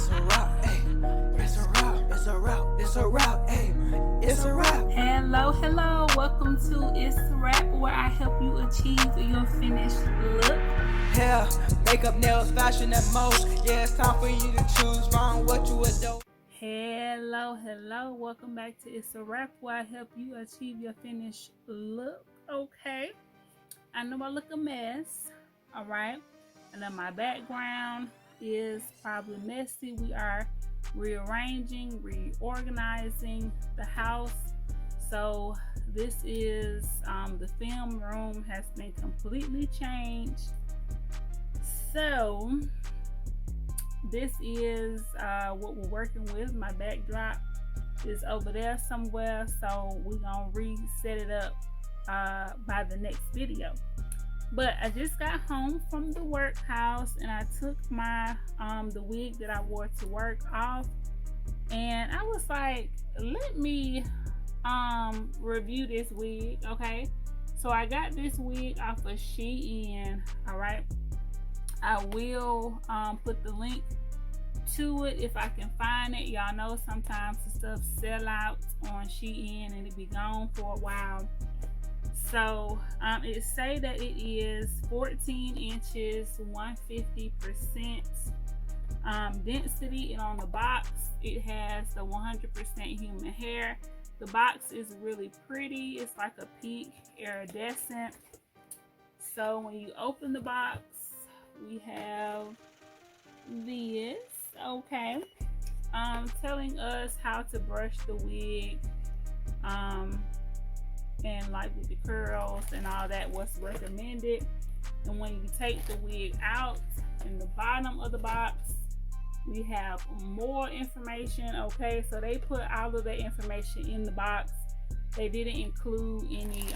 It's a wrap, ayy. It's a wrap, it's a wrap, it's a wrap, ayy. It's a wrap. Hello, welcome to Itz Sirap, where I help you achieve your finished look. Hair, makeup, nails, fashion, and most. Yeah, it's time for you to choose from what you adore. Hello, welcome back to Itz Sirap, where I help you achieve your finished look. Okay, I know I look a mess, all right, and then my background is probably messy. We are rearranging, reorganizing the house. So this is the film room has been completely changed. So this is what we're working with. My backdrop is over there somewhere, so we're gonna reset it up by the next video. But I just got home from the workhouse and I took my the wig that I wore to work off, and I was like, let me review this wig. Okay, so I got this wig off of SHEIN. All right, I will put the link to it if I can find it. Y'all know sometimes the stuff sell out on SHEIN and it be gone for a while. So it say that it is 14 inches, 150% density, and on the box it has the 100% human hair. The box is really pretty. It's like a pink iridescent. So when you open the box, we have this, okay, telling us how to brush the wig, and like with the curls and all that, what's recommended. And when you take the wig out, in the bottom of the box we have more information. Okay, so they put all of that information in the box. They didn't include any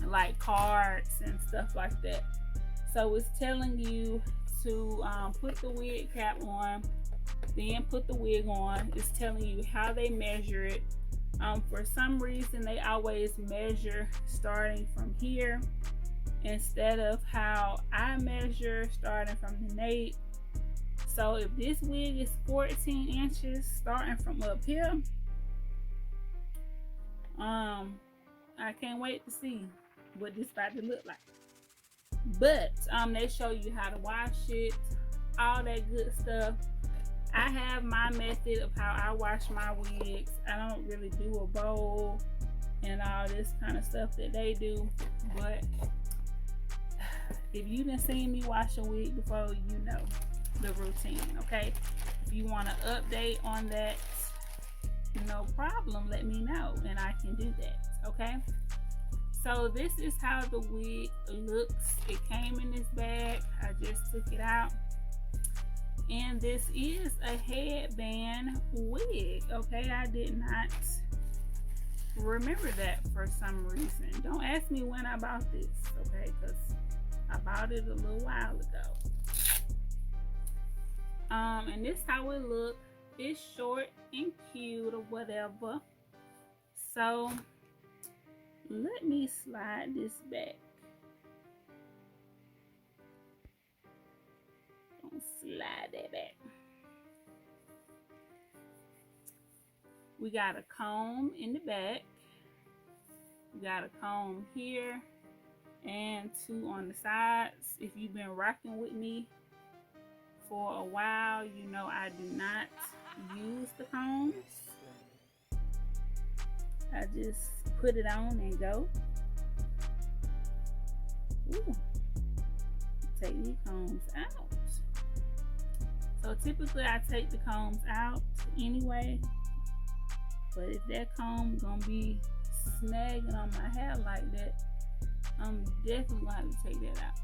like cards and stuff like that. So it's telling you to put the wig cap on, then put the wig on. It's telling you how they measure it. For some reason they always measure starting from here instead of how I measure starting from the nape. So if this wig is 14 inches starting from up here, I can't wait to see what this about to look like. But they show you how to wash it, all that good stuff. I have my method of how I wash my wigs. I don't really do a bowl and all this kind of stuff that they do, but if you didn't see me wash a wig before, you know the routine. Okay, if you want to update on that, no problem, let me know and I can do that. Okay, so this is how the wig looks. It came in this bag. I just took it out. And this is a headband wig. Okay, I did not remember that for some reason. Don't ask me when I bought this, okay, because I bought it a little while ago. And this how it look. It's short and cute or whatever. So let me slide this back. Slide that back. We got a comb in the back. We got a comb here and two on the sides. If you've been rocking with me for a while, you know I do not use the combs. I just put it on and go. Ooh. Take these combs out. So typically I take the combs out anyway, but if that comb gonna be snagging on my hair like that, I'm definitely gonna have to take that out.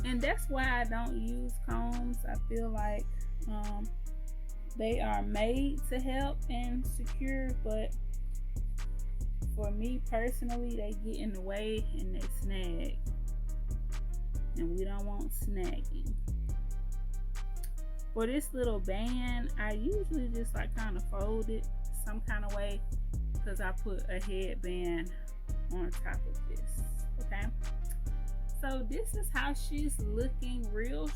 And that's why I don't use combs. I feel like they are made to help and secure, but for me personally, they get in the way and they snag. And we don't want snagging. For this little band, I usually just like kind of fold it some kind of way because I put a headband on top of this. Okay, so So this is how she's looking, real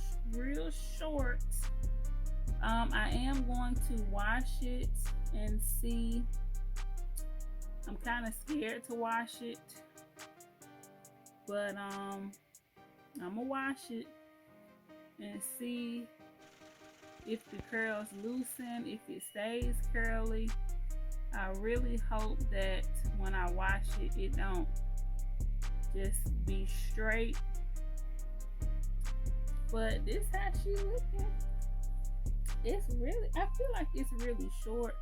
short. I am going to wash it and see. I'm kind of scared to wash it, but I'm gonna wash it and see if the curls loosen, if it stays curly. I really hope that when I wash it, it don't just be straight. But this how she looking. It's really, I feel like it's really short.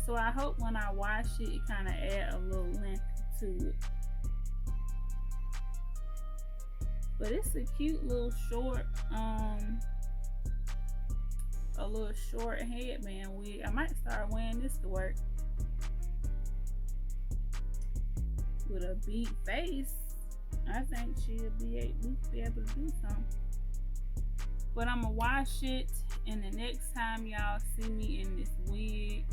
So I hope when I wash it, it kind of add a little length to it. But it's a cute little short, a little short headband wig. I might start wearing this to work. With a beat face, I think she'll be able to do something. But I'm gonna wash it, and the next time y'all see me in this wig,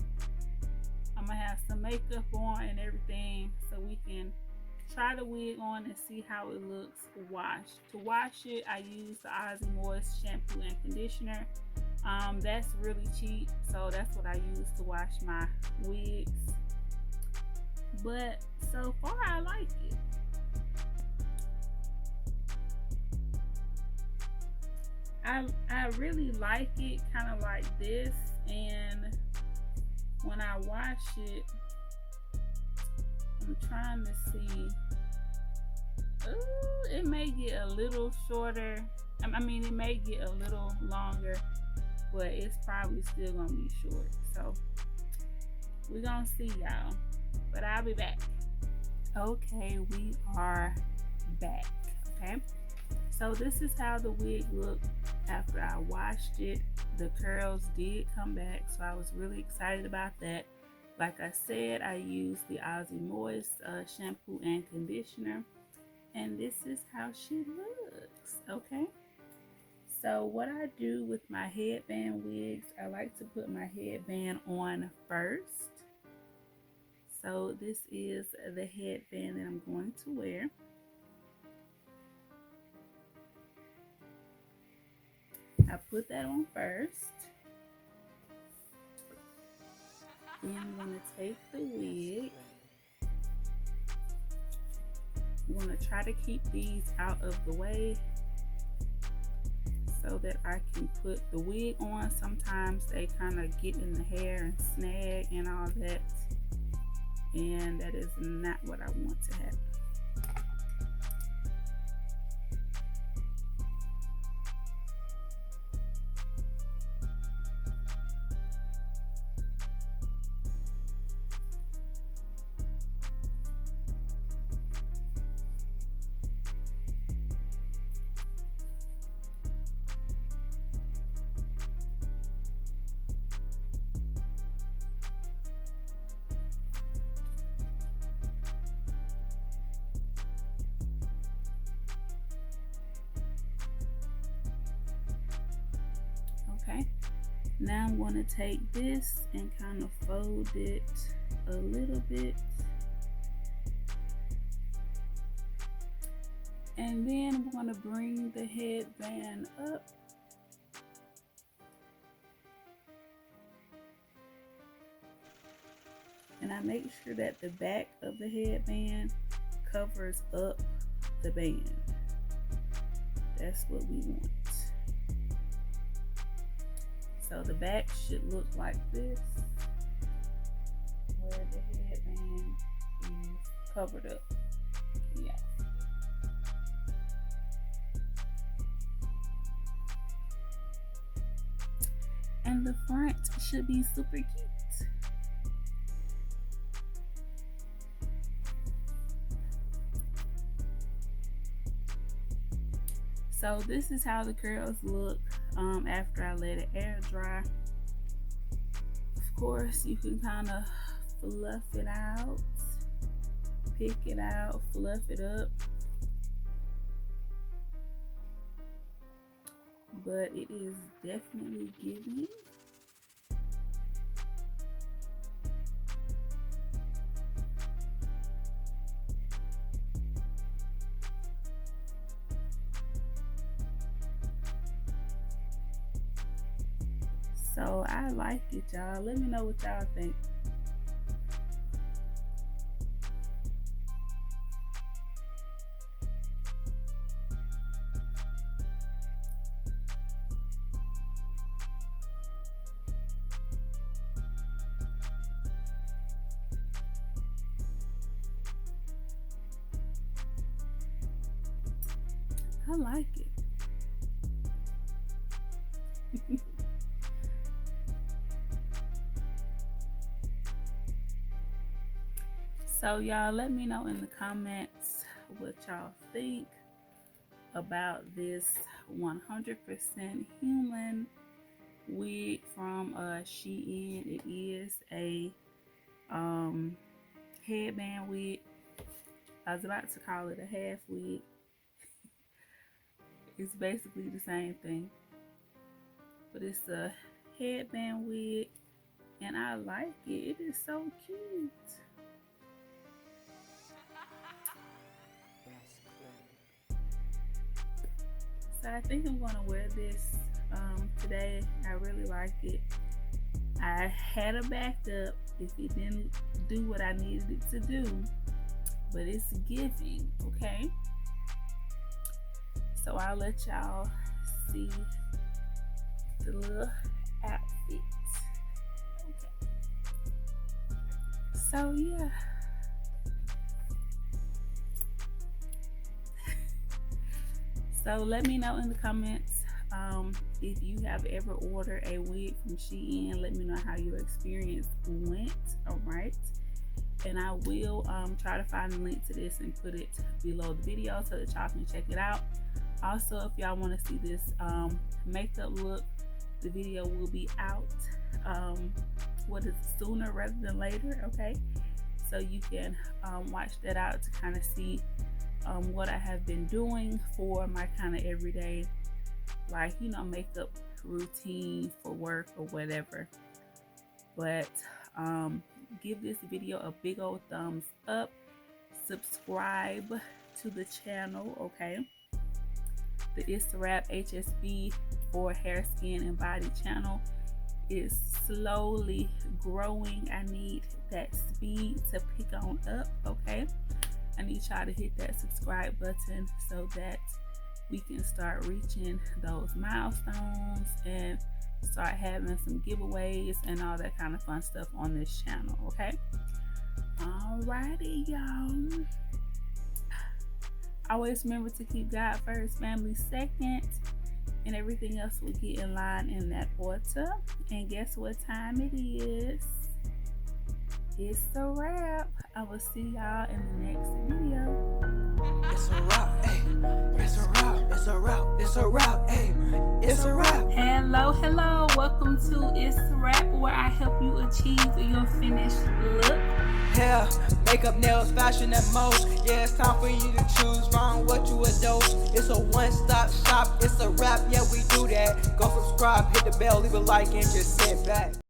I'm gonna have some makeup on and everything so we can try the wig on and see how it looks washed. To wash it, I use the Aussie Moist shampoo and conditioner. That's really cheap, so that's what I use to wash my wigs. But so far, I like it. I really like it, kind of like this. And when I wash it, I'm trying to see. Ooh, it may get a little shorter. I mean, it may get a little longer, but it's probably still gonna be short. So we're gonna see, y'all. But I'll be back. Okay, we are back. Okay, so this is how the wig looked after I washed it. The curls did come back, so I was really excited about that. Like I said, I used the Aussie Moist shampoo and conditioner, and this is how she looks. Okay, so what I do with my headband wigs, I like to put my headband on first. So this is the headband that I'm going to wear. I put that on first. Then I'm going to take the wig. I'm going to try to keep these out of the way so that I can put the wig on. Sometimes they kind of get in the hair and snag and all that. And that is not what I want to happen. Okay, now I'm going to take this and kind of fold it a little bit, and then I'm going to bring the headband up, and I make sure that the back of the headband covers up the band. That's what we want. So the back should look like this, where the headband is covered up. Yeah. And the front should be super cute. So this is how the curls look after I let it air dry. Of course, you can kind of fluff it out, pick it out, fluff it up. But it is definitely giving. So I like it, y'all. Let me know what y'all think. I like it. So y'all, let me know in the comments what y'all think about this 100% human wig from SHEIN. It is a headband wig. I was about to call it a half wig. It's basically the same thing, but it's a headband wig, and I like it. It is so cute. So I think I'm gonna wear this today. I really like it. I had a backup if it didn't do what I needed it to do, but it's giving, okay? So I'll let y'all see the little outfit. Okay. So yeah. So let me know in the comments if you have ever ordered a wig from SHEIN. Let me know how your experience went. All right. And I will try to find a link to this and put it below the video so that y'all can check it out. Also, if y'all want to see this makeup look, the video will be out sooner rather than later, okay? So you can watch that out to kind of see what I have been doing for my kind of everyday, like, you know, makeup routine for work or whatever. But give this video a big old thumbs up, subscribe to the channel, okay? The Itz Sirap HSB for hair, skin, and body channel is slowly growing. I need that speed to pick on up, okay? I need y'all to hit that subscribe button so that we can start reaching those milestones and start having some giveaways and all that kind of fun stuff on this channel, okay? Alrighty, y'all. Always remember to keep God first, family second, and everything else will get in line in that order. And guess what time it is? It's a wrap. I will see y'all in the next video. It's a wrap, hey. It's a wrap, it's a wrap, it's a wrap, hey. It's a wrap. Hello. Welcome to Itz Sirap, where I help you achieve your finished look. Hair, makeup, nails, fashion, and most. Yeah, it's time for you to choose wrong what you endorse. It's a one-stop shop, it's a wrap, yeah, we do that. Go subscribe, hit the bell, leave a like, and just sit back.